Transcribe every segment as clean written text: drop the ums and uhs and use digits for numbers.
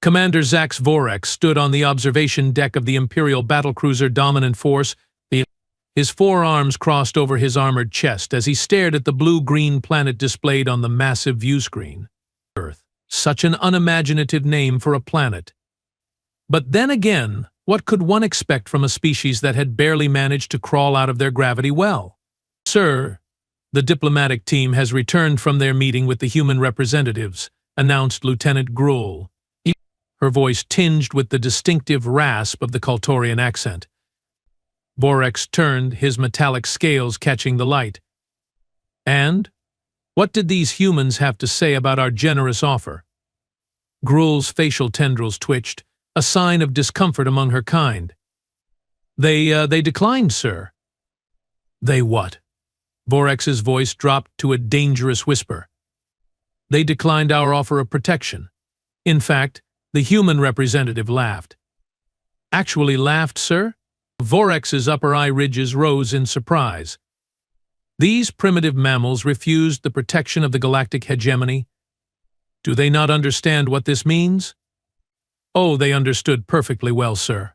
Commander Zax Vorex stood on the observation deck of the Imperial battlecruiser Dominant Force, his forearms crossed over his armored chest as he stared at the blue-green planet displayed on the massive viewscreen. Earth, such an unimaginative name for a planet. But then again, what could one expect from a species that had barely managed to crawl out of their gravity well? Sir, the diplomatic team has returned from their meeting with the human representatives, announced Lieutenant Gruel, her voice tinged with the distinctive rasp of the Kaltorian accent. Vorex turned, his metallic scales catching the light. And? What did these humans have to say about our generous offer? Gruel's facial tendrils twitched, a sign of discomfort among her kind. They declined, sir. They what? Vorex's voice dropped to a dangerous whisper. They declined our offer of protection. In fact, the human representative laughed. Actually laughed, sir? Vorex's upper eye ridges rose in surprise. These primitive mammals refused the protection of the galactic hegemony. Do they not understand what this means? Oh, they understood perfectly well, sir.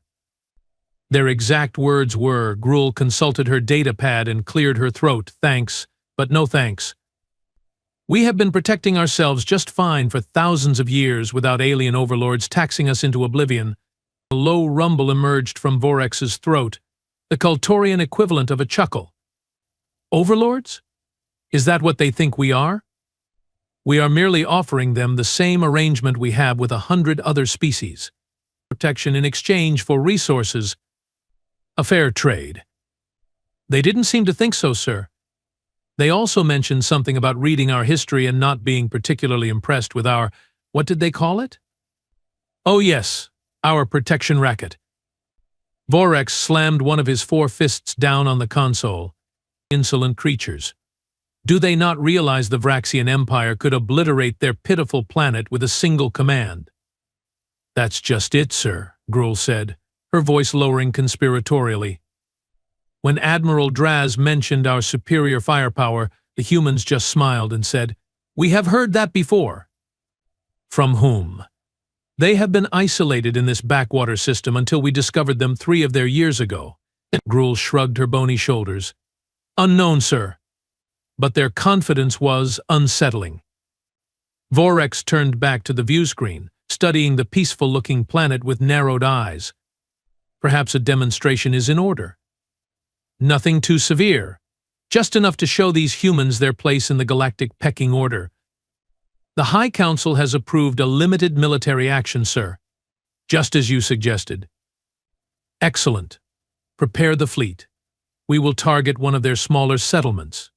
Their exact words were, Gruel consulted her data pad and cleared her throat, thanks, but no thanks. We have been protecting ourselves just fine for thousands of years without alien overlords taxing us into oblivion. A low rumble emerged from Vorex's throat, the Kaltorian equivalent of a chuckle. Overlords? Is that what they think we are? We are merely offering them the same arrangement we have with 100 other species. Protection in exchange for resources. A fair trade. They didn't seem to think so, sir. They also mentioned something about reading our history and not being particularly impressed with our, what did they call it? Oh yes, our protection racket. Vorex slammed one of his 4 fists down on the console. Insolent creatures. Do they not realize the Vraxian Empire could obliterate their pitiful planet with a single command? That's just it, sir, Gruel said, her voice lowering conspiratorially. When Admiral Draz mentioned our superior firepower, the humans just smiled and said, "We have heard that before." From whom? They have been isolated in this backwater system until we discovered them 3 of their years ago. Gruel shrugged her bony shoulders. Unknown, sir. But their confidence was unsettling. Vorex turned back to the viewscreen, studying the peaceful-looking planet with narrowed eyes. Perhaps a demonstration is in order. Nothing too severe, just enough to show these humans their place in the galactic pecking order. The High Council has approved a limited military action, sir, just as you suggested. Excellent. Prepare the fleet. We will target one of their smaller settlements.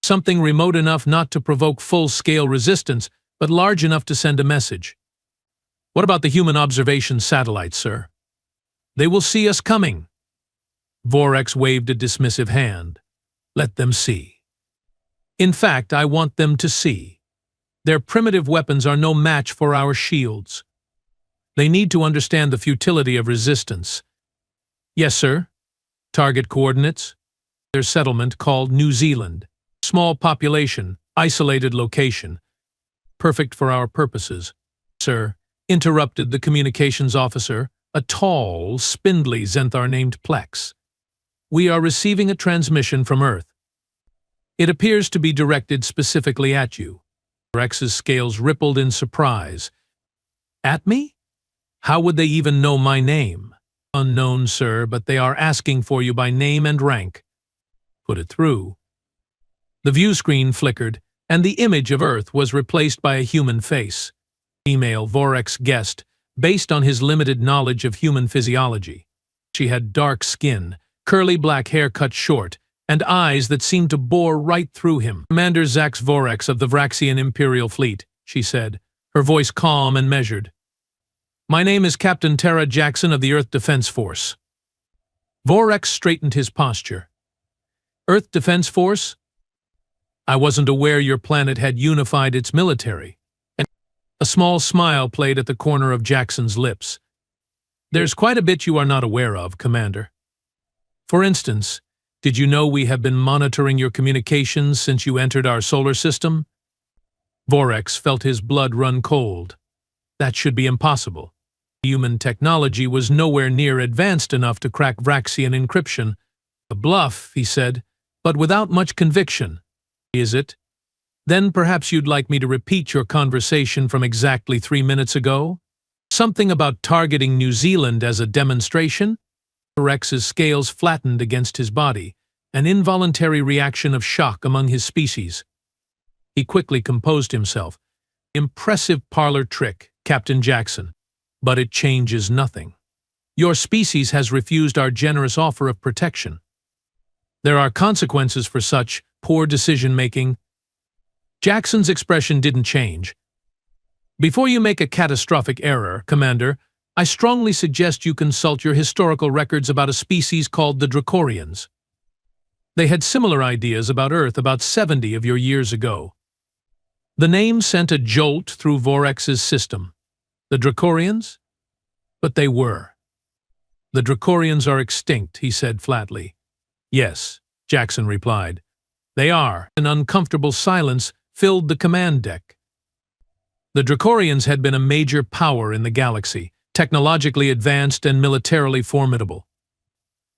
Something remote enough not to provoke full-scale resistance, but large enough to send a message. What about the human observation satellites, sir? They will see us coming. Vorex waved a dismissive hand. Let them see. In fact, I want them to see. Their primitive weapons are no match for our shields. They need to understand the futility of resistance. Yes, sir. Target coordinates? Their settlement called New Zealand. Small population, isolated location. Perfect for our purposes. Sir, interrupted the communications officer, a tall, spindly Zenthar named Plex. We are receiving a transmission from Earth. It appears to be directed specifically at you. Rex's scales rippled in surprise. At me? How would they even know my name? Unknown, sir, but they are asking for you by name and rank. Put it through. The view screen flickered, and the image of Earth was replaced by a human face. Female, Vorex guessed, based on his limited knowledge of human physiology. She had dark skin, curly black hair cut short, and eyes that seemed to bore right through him. Commander Zax Vorex of the Vraxian Imperial Fleet, she said, her voice calm and measured. My name is Captain Tara Jackson of the Earth Defense Force. Vorex straightened his posture. Earth Defense Force? I wasn't aware your planet had unified its military. And a small smile played at the corner of Jackson's lips. There's quite a bit you are not aware of, Commander. For instance, did you know we have been monitoring your communications since you entered our solar system? Vorex felt his blood run cold. That should be impossible. Human technology was nowhere near advanced enough to crack Vraxian encryption. A bluff, he said, but without much conviction. Is it? Then perhaps you'd like me to repeat your conversation from exactly 3 minutes ago? Something about targeting New Zealand as a demonstration? Rex's scales flattened against his body, an involuntary reaction of shock among his species. He quickly composed himself. Impressive parlor trick, Captain Jackson. But it changes nothing. Your species has refused our generous offer of protection. There are consequences for such poor decision-making. Jackson's expression didn't change. Before you make a catastrophic error, Commander, I strongly suggest you consult your historical records about a species called the Dracorians. They had similar ideas about Earth about 70 of your years ago. The name sent a jolt through Vorex's system. The Dracorians? But they were. The Dracorians are extinct, he said flatly. Yes, Jackson replied. They are. An uncomfortable silence filled the command deck. The Dracorians had been a major power in the galaxy, technologically advanced and militarily formidable.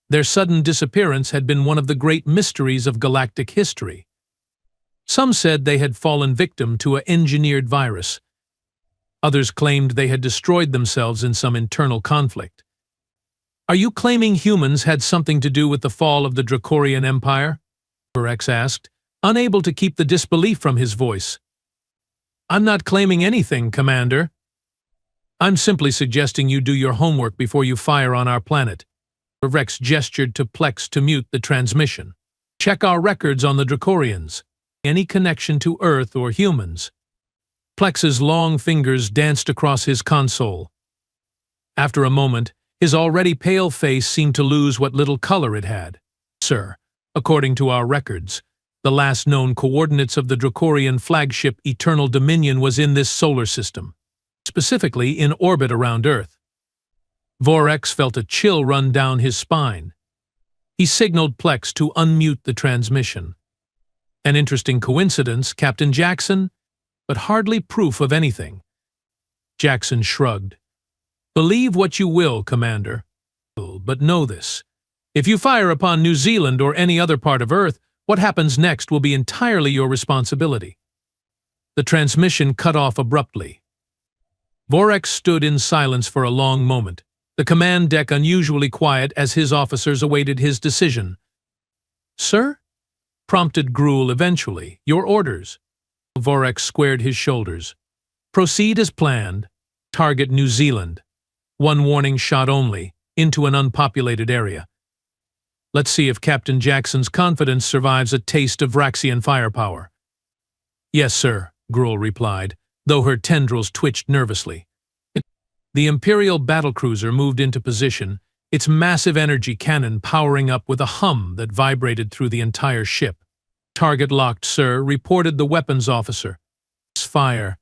Their sudden disappearance had been one of the great mysteries of galactic history. Some said they had fallen victim to an engineered virus. Others claimed they had destroyed themselves in some internal conflict. Are you claiming humans had something to do with the fall of the Dracorian Empire? Vorex asked, unable to keep the disbelief from his voice. I'm not claiming anything, Commander. I'm simply suggesting you do your homework before you fire on our planet. Vorex gestured to Plex to mute the transmission. Check our records on the Dracorians. Any connection to Earth or humans. Plex's long fingers danced across his console. After a moment, his already pale face seemed to lose what little color it had. Sir, according to our records, the last known coordinates of the Dracorian flagship Eternal Dominion was in this solar system, specifically in orbit around Earth. Vorex felt a chill run down his spine. He signaled Plex to unmute the transmission. An interesting coincidence, Captain Jackson, but hardly proof of anything. Jackson shrugged. Believe what you will, Commander, but know this. If you fire upon New Zealand or any other part of Earth, what happens next will be entirely your responsibility. The transmission cut off abruptly. Vorex stood in silence for a long moment, the command deck unusually quiet as his officers awaited his decision. Sir? Prompted Gruel eventually. Your orders. Vorex squared his shoulders. Proceed as planned. Target New Zealand. One warning shot only, into an unpopulated area. Let's see if Captain Jackson's confidence survives a taste of Vraxian firepower. Yes, sir, Gruel replied, though her tendrils twitched nervously. The Imperial battlecruiser moved into position, its massive energy cannon powering up with a hum that vibrated through the entire ship. Target locked, sir, reported the weapons officer. Fire.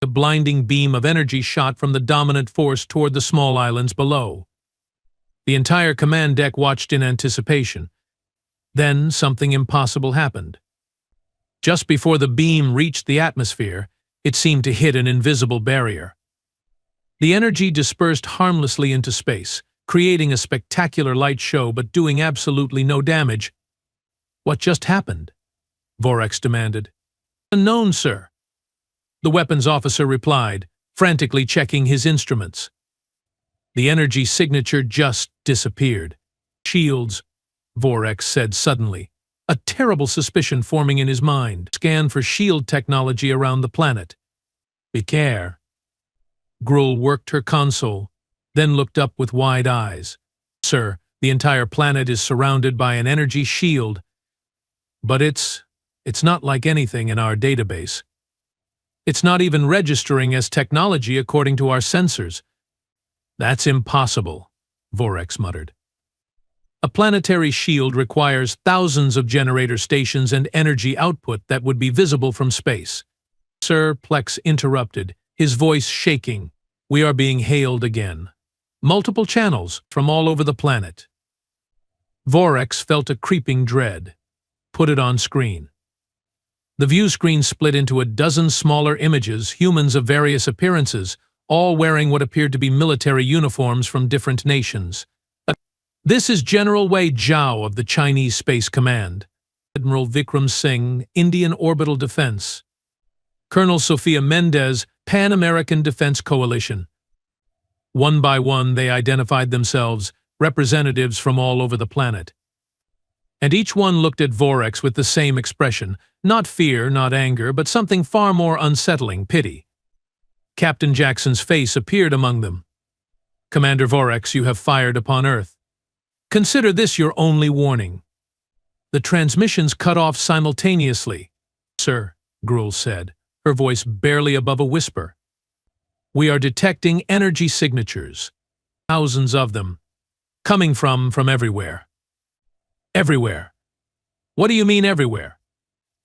A blinding beam of energy shot from the dominant force toward the small islands below. The entire command deck watched in anticipation. Then something impossible happened. Just before the beam reached the atmosphere, it seemed to hit an invisible barrier. The energy dispersed harmlessly into space, creating a spectacular light show but doing absolutely no damage. What just happened? Vorex demanded. Unknown, sir. The weapons officer replied, frantically checking his instruments. The energy signature just disappeared. Shields, Vorex said suddenly, a terrible suspicion forming in his mind. Scan for shield technology around the planet. Be care. Gruel worked her console, then looked up with wide eyes. Sir, the entire planet is surrounded by an energy shield. But it's not like anything in our database. It's not even registering as technology according to our sensors. That's impossible, Vorex muttered. A planetary shield requires thousands of generator stations and energy output that would be visible from space. Sir, Plex interrupted, his voice shaking. We are being hailed again. Multiple channels from all over the planet. Vorex felt a creeping dread. Put it on screen. The view screen split into a dozen smaller images, humans of various appearances, all wearing what appeared to be military uniforms from different nations. This is General Wei Zhao of the Chinese Space Command, Admiral Vikram Singh, Indian Orbital Defense, Colonel Sophia Mendez, Pan American Defense Coalition. One by one, they identified themselves, representatives from all over the planet. And each one looked at Vorex with the same expression, not fear, not anger, but something far more unsettling, pity. Captain Jackson's face appeared among them. Commander Vorex, you have fired upon Earth. Consider this your only warning. The transmissions cut off simultaneously. Sir, Gruel said, her voice barely above a whisper. We are detecting energy signatures, thousands of them, coming from everywhere. Everywhere. What do you mean everywhere?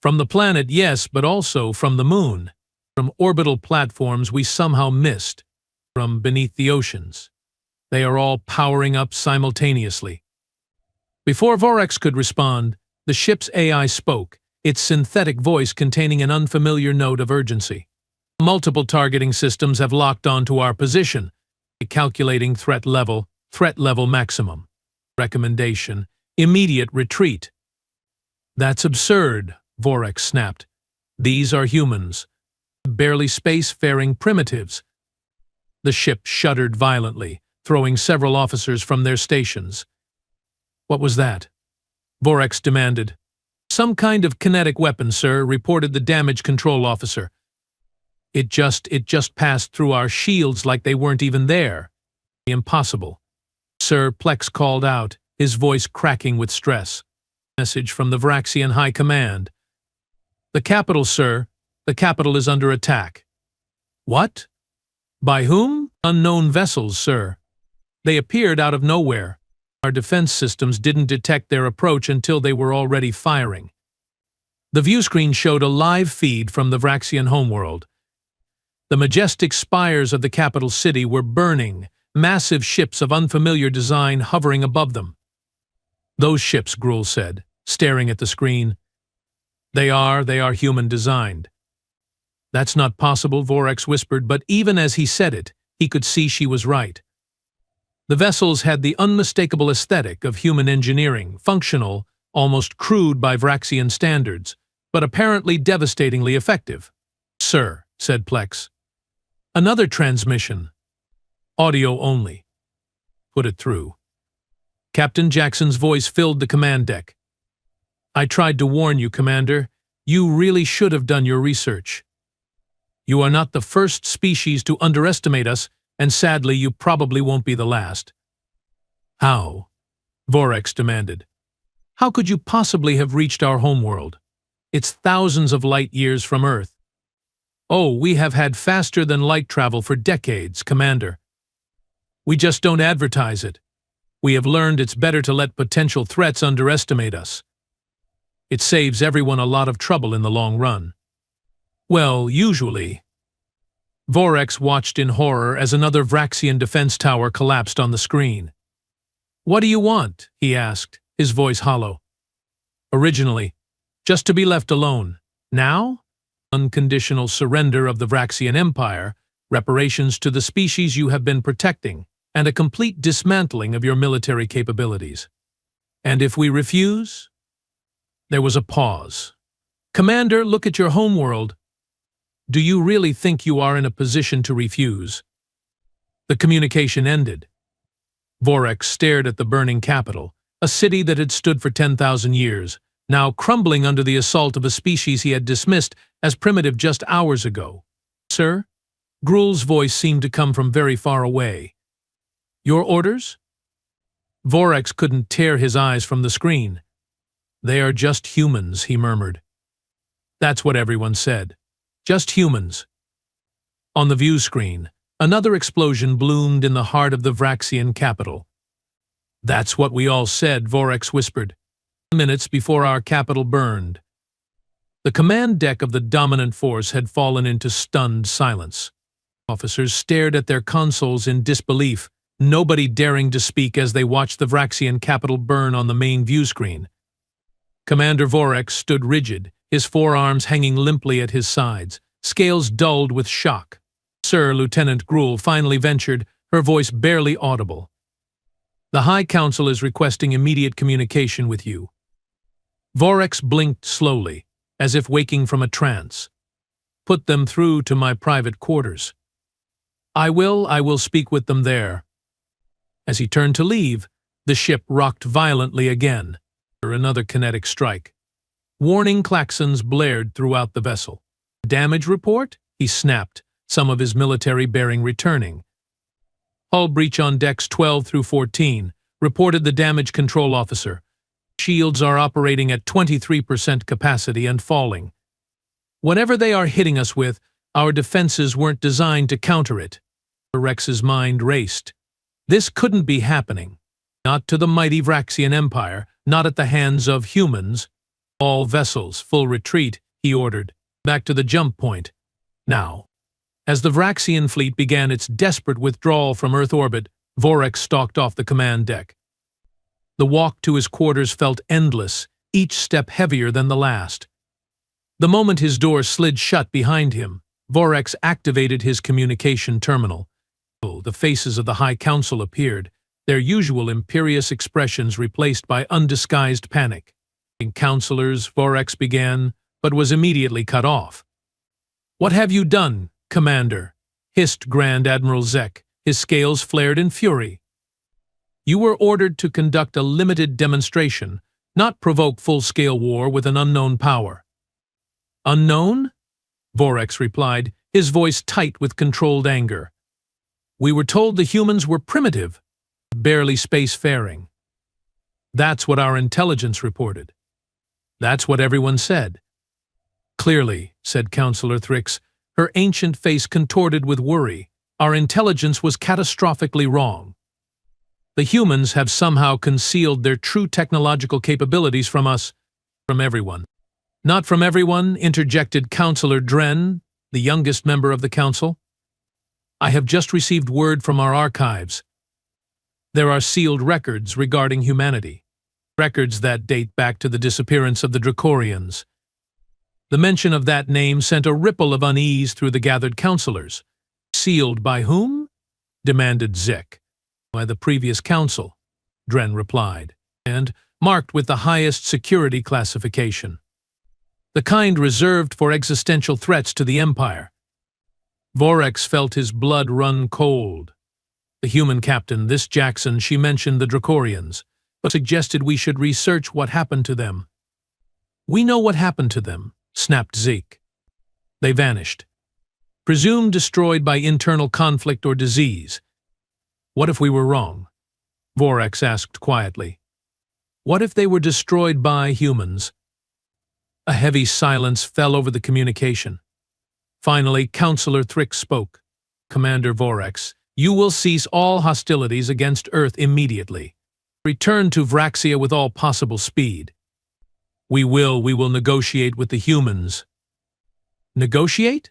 From the planet, yes, but also from the moon, from orbital platforms we somehow missed, from beneath the oceans. They are all powering up simultaneously. Before Vorex could respond, the ship's AI spoke, its synthetic voice containing an unfamiliar note of urgency. Multiple targeting systems have locked onto our position, calculating threat level maximum. Recommendation, immediate retreat. That's absurd, Vorex snapped. These are humans, barely space-faring primitives. The ship shuddered violently, throwing several officers from their stations. What was that? Vorex demanded. Some kind of kinetic weapon, sir, reported the damage control officer. It just passed through our shields like they weren't even there. Impossible. Sir, Plex called out, his voice cracking with stress. Message from the Vraxian High Command. The capital, sir. The capital is under attack. What? By whom? Unknown vessels, sir. They appeared out of nowhere. Our defense systems didn't detect their approach until they were already firing. The viewscreen showed a live feed from the Vraxian homeworld. The majestic spires of the capital city were burning, massive ships of unfamiliar design hovering above them. Those ships, Gruel said, staring at the screen. They are human-designed. That's not possible, Vorex whispered, but even as he said it, he could see she was right. The vessels had the unmistakable aesthetic of human engineering, functional, almost crude by Vraxian standards, but apparently devastatingly effective. Sir, said Plex. Another transmission. Audio only. Put it through. Captain Jackson's voice filled the command deck. I tried to warn you, Commander. You really should have done your research. You are not the first species to underestimate us, and sadly you probably won't be the last. How? Vorex demanded. How could you possibly have reached our homeworld? It's thousands of light years from Earth. Oh, we have had faster-than-light travel for decades, Commander. We just don't advertise it. We have learned it's better to let potential threats underestimate us. It saves everyone a lot of trouble in the long run. Well, usually. Vorex watched in horror as another Vraxian defense tower collapsed on the screen. What do you want? He asked, his voice hollow. Originally, just to be left alone. Now? Unconditional surrender of the Vraxian Empire, reparations to the species you have been protecting, and a complete dismantling of your military capabilities. And if we refuse? There was a pause. Commander, look at your homeworld. Do you really think you are in a position to refuse? The communication ended. Vorex stared at the burning capital, a city that had stood for 10,000 years, now crumbling under the assault of a species he had dismissed as primitive just hours ago. Sir? Gruel's voice seemed to come from very far away. Your orders? Vorex couldn't tear his eyes from the screen. They are just humans, he murmured. That's what everyone said. Just humans. On the view screen, another explosion bloomed in the heart of the Vraxian capital. That's what we all said, Vorex whispered. Minutes before our capital burned. The command deck of the dominant force had fallen into stunned silence. Officers stared at their consoles in disbelief, nobody daring to speak as they watched the Vraxian capital burn on the main view screen. Commander Vorex stood rigid, his forearms hanging limply at his sides, scales dulled with shock. Sir, Lieutenant Gruel finally ventured, her voice barely audible. The High Council is requesting immediate communication with you. Vorex blinked slowly, as if waking from a trance. Put them through to my private quarters. I will speak with them there. As he turned to leave, the ship rocked violently again. Another kinetic strike. Warning klaxons blared throughout the vessel. Damage report? He snapped, some of his military bearing returning. Hull breach on decks 12 through 14, reported the damage control officer. Shields are operating at 23% capacity and falling. Whatever they are hitting us with, our defenses weren't designed to counter it. Rex's mind raced. This couldn't be happening. Not to the mighty Vraxian Empire, not at the hands of humans. All vessels, full retreat, he ordered. Back to the jump point. Now. As the Vraxian fleet began its desperate withdrawal from Earth orbit, Vorex stalked off the command deck. The walk to his quarters felt endless, each step heavier than the last. The moment his door slid shut behind him, Vorex activated his communication terminal. The faces of the High Council appeared, their usual imperious expressions replaced by undisguised panic. Counselors, Vorex began, but was immediately cut off. What have you done, Commander? Hissed Grand Admiral Zek, his scales flared in fury. You were ordered to conduct a limited demonstration, not provoke full-scale war with an unknown power. Unknown? Vorex replied, his voice tight with controlled anger. We were told the humans were primitive, barely spacefaring. That's what our intelligence reported. That's what everyone said. Clearly, said Counselor Thrix, her ancient face contorted with worry, our intelligence was catastrophically wrong. The humans have somehow concealed their true technological capabilities from us, from everyone. Not from everyone, interjected Counselor Dren, the youngest member of the council. I have just received word from our archives. There are sealed records regarding humanity. Records that date back to the disappearance of the Dracorians. The mention of that name sent a ripple of unease through the gathered counselors. Sealed by whom? Demanded Zek. By the previous council, Dren replied, and marked with the highest security classification. The kind reserved for existential threats to the Empire. Vorex felt his blood run cold. The human captain, this Jackson, she mentioned the Dracorians, but suggested we should research what happened to them. We know what happened to them, snapped Zeke. They vanished. Presumed destroyed by internal conflict or disease. What if we were wrong? Vorex asked quietly. What if they were destroyed by humans? A heavy silence fell over the communication. Finally, Counselor Thrix spoke. Commander Vorex, you will cease all hostilities against Earth immediately. Return to Vraxia with all possible speed. We will negotiate with the humans. Negotiate?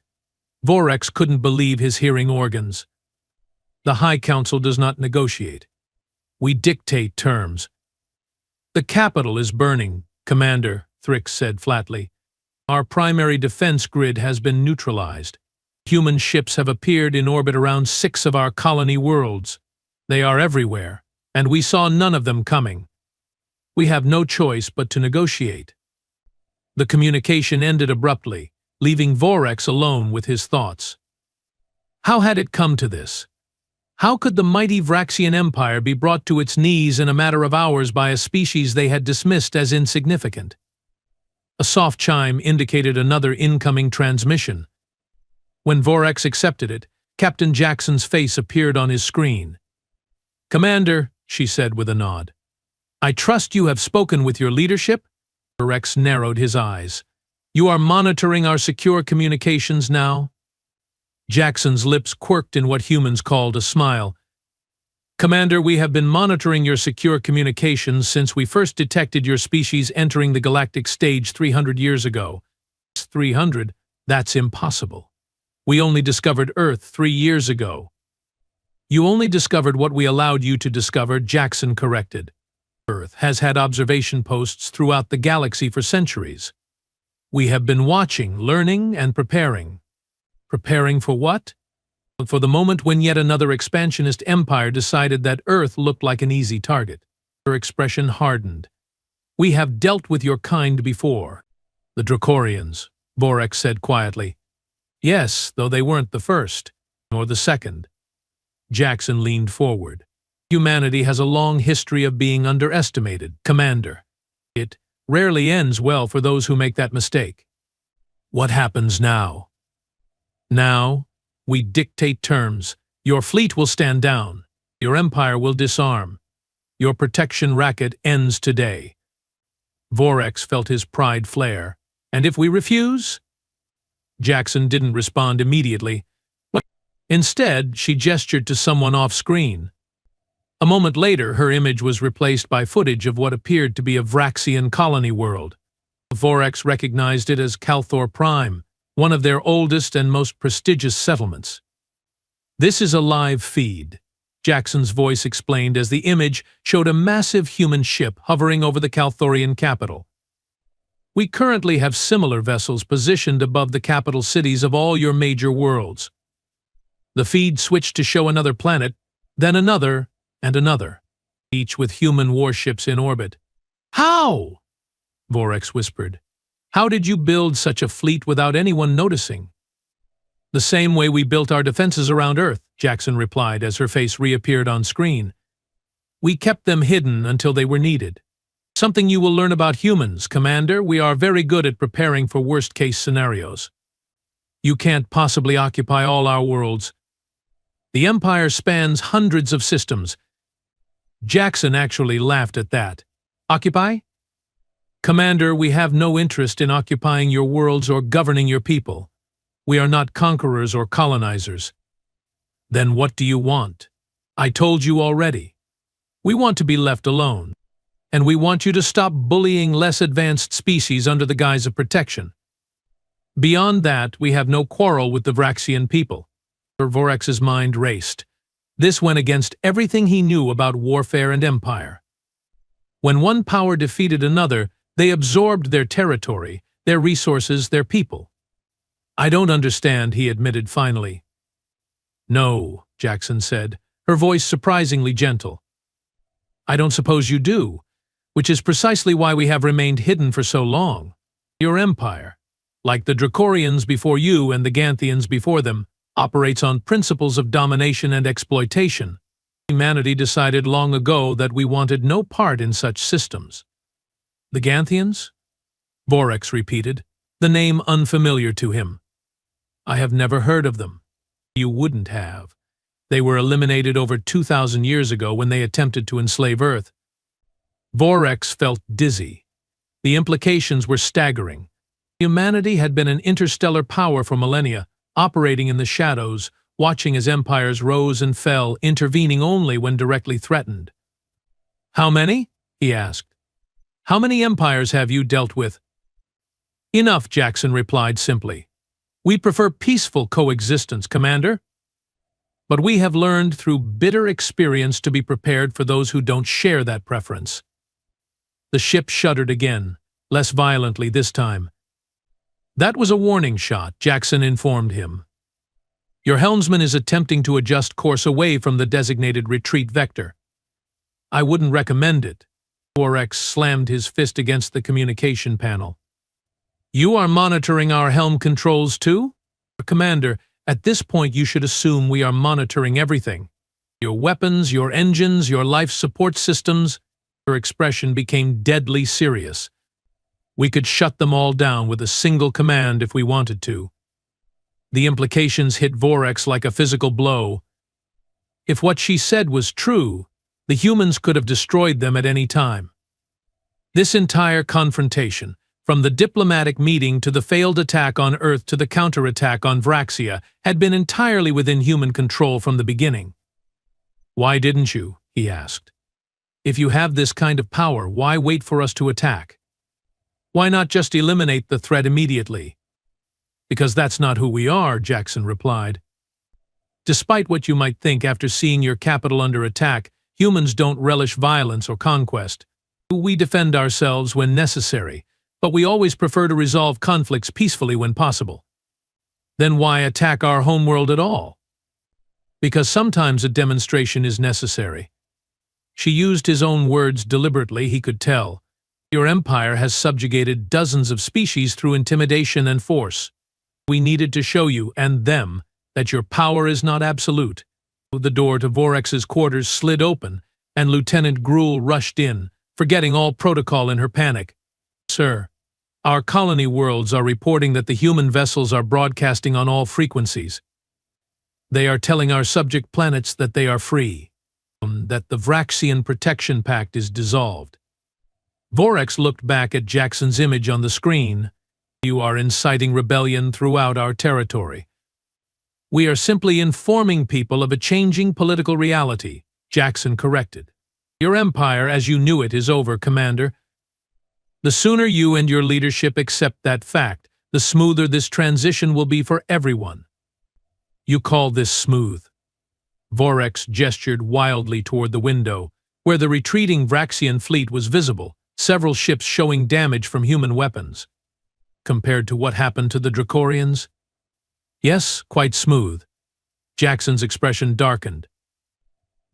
Vorex couldn't believe his hearing organs. The High Council does not negotiate. We dictate terms. The capital is burning, Commander, Thrix said flatly. Our primary defense grid has been neutralized. Human ships have appeared in orbit around 6 of our colony worlds. They are everywhere, and we saw none of them coming. We have no choice but to negotiate. The communication ended abruptly, leaving Vorex alone with his thoughts. How had it come to this? How could the mighty Vraxian Empire be brought to its knees in a matter of hours by a species they had dismissed as insignificant? A soft chime indicated another incoming transmission. When Vorex accepted it, Captain Jackson's face appeared on his screen. Commander, she said with a nod. I trust you have spoken with your leadership? Vorex narrowed his eyes. You are monitoring our secure communications now? Jackson's lips quirked in what humans called a smile. Commander, we have been monitoring your secure communications since we first detected your species entering the galactic stage 300 years ago. 300? That's impossible. We only discovered Earth 3 years ago. You only discovered what we allowed you to discover, Jackson corrected. Earth has had observation posts throughout the galaxy for centuries. We have been watching, learning, and preparing. Preparing for what? for the moment when yet another expansionist empire decided that Earth looked like an easy target. Her expression hardened. "We have dealt with your kind before." "The Dracorians," Vorex said quietly. "Yes, though they weren't the first, nor the second." Jackson leaned forward. "Humanity has a long history of being underestimated, Commander. It rarely ends well for those who make that mistake." "What happens now?" "Now, we dictate terms. Your fleet will stand down. Your empire will disarm. Your protection racket ends today." Vorex felt his pride flare. "And if we refuse?" Jackson didn't respond immediately. Instead, she gestured to someone off-screen. A moment later, her image was replaced by footage of what appeared to be a Vraxian colony world. Vorex recognized it as Calthor Prime, one of their oldest and most prestigious settlements. "This is a live feed," Jackson's voice explained as the image showed a massive human ship hovering over the Calthorian capital. "We currently have similar vessels positioned above the capital cities of all your major worlds." The feed switched to show another planet, then another, and another, each with human warships in orbit. "How?" Vorex whispered. "How did you build such a fleet without anyone noticing?" "The same way we built our defenses around Earth," Jackson replied as her face reappeared on screen. "We kept them hidden until they were needed. Something you will learn about humans, Commander. We are very good at preparing for worst-case scenarios. You can't possibly occupy all our worlds. The Empire spans hundreds of systems." Jackson actually laughed at that. "Occupy?" "Commander, we have no interest in occupying your worlds or governing your people. We are not conquerors or colonizers." "Then what do you want?" "I told you already. We want to be left alone. And we want you to stop bullying less advanced species under the guise of protection. Beyond that, we have no quarrel with the Vraxian people." Vorex's mind raced. This went against everything he knew about warfare and empire. When one power defeated another, they absorbed their territory, their resources, their people. "I don't understand," he admitted finally. "No," Jackson said, her voice surprisingly gentle. "I don't suppose you do, which is precisely why we have remained hidden for so long. Your empire, like the Dracorians before you and the Ganthians before them, operates on principles of domination and exploitation. Humanity decided long ago that we wanted no part in such systems." "The Ganthians?" Vorex repeated, the name unfamiliar to him. "I have never heard of them." "You wouldn't have. They were eliminated over 2,000 years ago when they attempted to enslave Earth." Vorex felt dizzy. The implications were staggering. Humanity had been an interstellar power for millennia, operating in the shadows, watching as empires rose and fell, intervening only when directly threatened. "How many?" he asked. "How many empires have you dealt with?" "Enough," Jackson replied simply. "We prefer peaceful coexistence, Commander. But we have learned through bitter experience to be prepared for those who don't share that preference." The ship shuddered again, less violently this time. "That was a warning shot," Jackson informed him. "Your helmsman is attempting to adjust course away from the designated retreat vector. I wouldn't recommend it." Vorex slammed his fist against the communication panel. "You are monitoring our helm controls too?" "Commander, at this point you should assume we are monitoring everything. Your weapons, your engines, your life support systems." Her expression became deadly serious. "We could shut them all down with a single command if we wanted to." The implications hit Vorex like a physical blow. If what she said was true, the humans could have destroyed them at any time. This entire confrontation, from the diplomatic meeting to the failed attack on Earth to the counterattack on Vraxia, had been entirely within human control from the beginning. "Why didn't you?" he asked. "If you have this kind of power, why wait for us to attack? Why not just eliminate the threat immediately?" "Because that's not who we are," Jackson replied. "Despite what you might think after seeing your capital under attack, humans don't relish violence or conquest. We defend ourselves when necessary, but we always prefer to resolve conflicts peacefully when possible." "Then why attack our homeworld at all?" because sometimes a demonstration is necessary. She used his own words deliberately, he could tell. Your empire has subjugated dozens of species through intimidation and force. We needed to show you, and them, that your power is not absolute. The door to Vorex's quarters slid open, and Lieutenant Gruel rushed in, forgetting all protocol in her panic. Sir, our colony worlds are reporting that the human vessels are broadcasting on all frequencies. They are telling our subject planets that they are free, that the Vraxian Protection Pact is dissolved. Vorex looked back at Jackson's image on the screen. You are inciting rebellion throughout our territory. We are simply informing people of a changing political reality, Jackson corrected. Your empire as you knew it is over, Commander. The sooner you and your leadership accept that fact, the smoother this transition will be for everyone. You call this smooth? Vorex gestured wildly toward the window, where the retreating Vraxian fleet was visible, several ships showing damage from human weapons. Compared to what happened to the Dracorians? Yes, quite smooth. Jackson's expression darkened.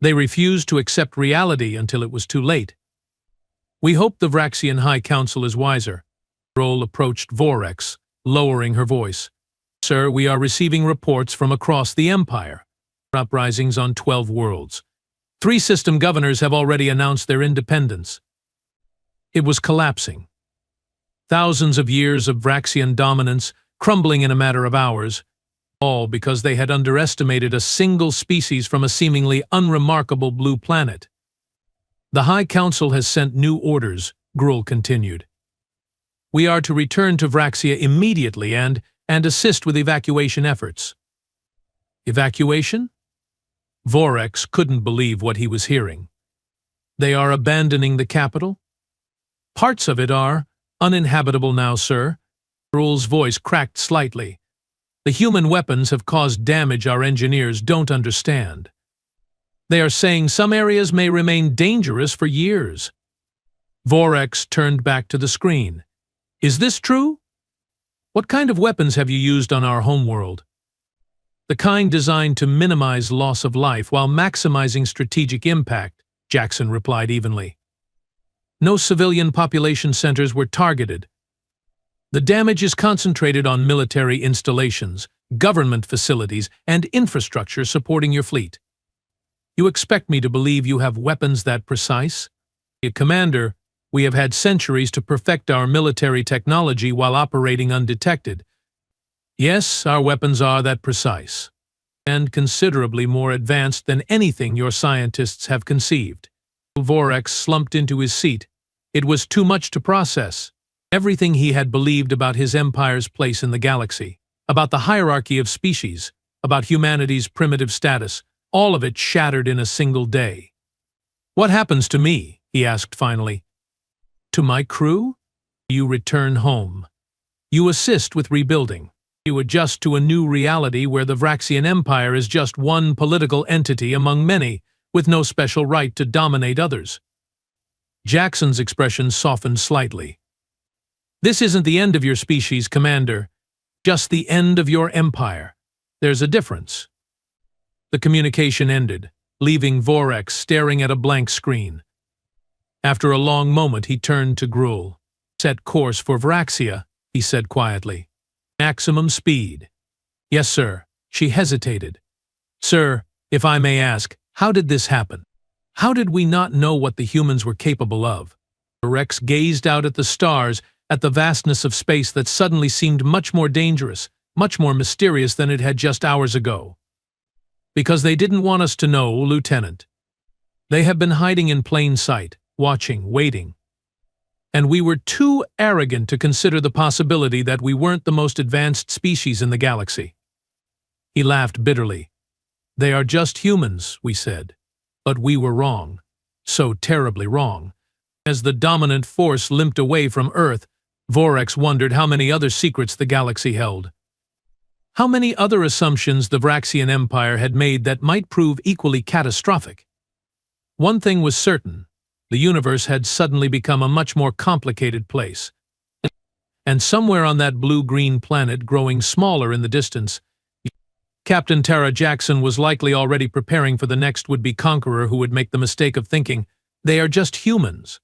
They refused to accept reality until it was too late. We hope the Vraxian High Council is wiser. Roll approached Vorex, lowering her voice. Sir, we are receiving reports from across the Empire. Uprisings on 12 worlds. 3 system governors have already announced their independence. It was collapsing. Thousands of years of Vraxian dominance crumbling in a matter of hours, all because they had underestimated a single species from a seemingly unremarkable blue planet. The High Council has sent new orders, Gruel continued. We are to return to Vraxia immediately and assist with evacuation efforts. Evacuation? Vorex couldn't believe what he was hearing. They are abandoning the capital? Parts of it are uninhabitable now, sir. Gruel's voice cracked slightly. The human weapons have caused damage our engineers don't understand. They are saying some areas may remain dangerous for years. Vorex turned back to the screen. Is this true? What kind of weapons have you used on our homeworld? The kind designed to minimize loss of life while maximizing strategic impact, Jackson replied evenly. No civilian population centers were targeted. The damage is concentrated on military installations, government facilities, and infrastructure supporting your fleet. You expect me to believe you have weapons that precise? Commander, we have had centuries to perfect our military technology while operating undetected. Yes, our weapons are that precise, and considerably more advanced than anything your scientists have conceived. Vorex slumped into his seat. It was too much to process. Everything he had believed about his empire's place in the galaxy, about the hierarchy of species, about humanity's primitive status, all of it shattered in a single day. What happens to me? He asked finally. To my crew? You return home. You assist with rebuilding. You adjust to a new reality where the Vraxian Empire is just one political entity among many, with no special right to dominate others. Jackson's expression softened slightly. This isn't the end of your species, Commander. Just the end of your empire. There's a difference. The communication ended, leaving Vorex staring at a blank screen. After a long moment, he turned to Gruel. Set course for Vraxia, he said quietly. Maximum speed. Yes, sir. She hesitated. Sir, if I may ask, how did this happen? How did we not know what the humans were capable of? Vorex gazed out at the stars, at the vastness of space that suddenly seemed much more dangerous, much more mysterious than it had just hours ago. Because they didn't want us to know, Lieutenant. They have been hiding in plain sight, watching, waiting. And we were too arrogant to consider the possibility that we weren't the most advanced species in the galaxy. He laughed bitterly. They are just humans, we said. But we were wrong. So terribly wrong. As the dominant force limped away from Earth, Vorex wondered how many other secrets the galaxy held. How many other assumptions the Vraxian Empire had made that might prove equally catastrophic. One thing was certain. The universe had suddenly become a much more complicated place. And somewhere on that blue-green planet growing smaller in the distance, Captain Tara Jackson was likely already preparing for the next would-be conqueror who would make the mistake of thinking, "They are just humans."